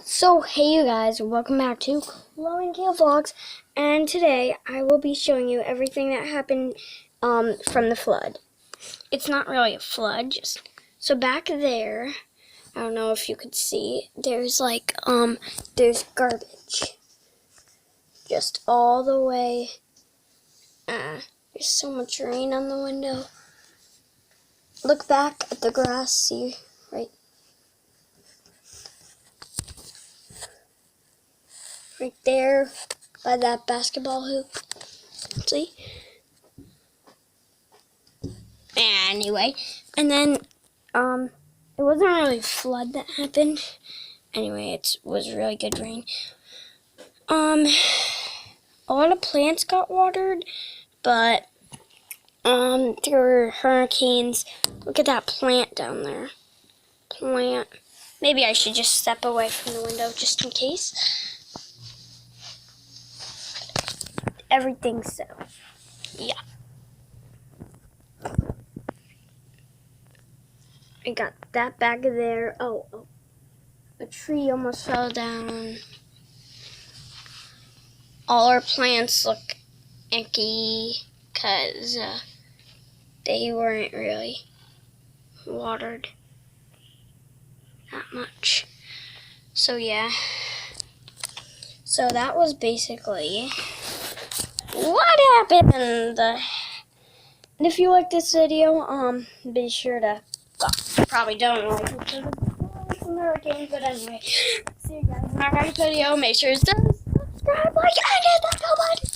So hey you guys, welcome back to Chloe and Kale Vlogs, and today I will be showing you everything that happened from the flood. It's not really a flood, just so back there, I don't know if you could see, there's there's garbage just all the way. There's so much rain on the window. Look back at the grass, see right there by that basketball hoop. See? Anyway, and then it wasn't really a flood that happened. Anyway, it was really good rain. A lot of plants got watered, but there were hurricanes. Look at that plant down there. Plant. Maybe I should just step away from the window just in case. Everything's so. Yeah. I got that back there. Oh, a tree almost fell down. All our plants look icky because they weren't really watered that much. So yeah. So that was basically what happened. And if you like this video, be sure to, well, probably don't like it because it's some hurricanes, but anyway, see you guys in our next video. Make sure to subscribe, like, and hit that bell button.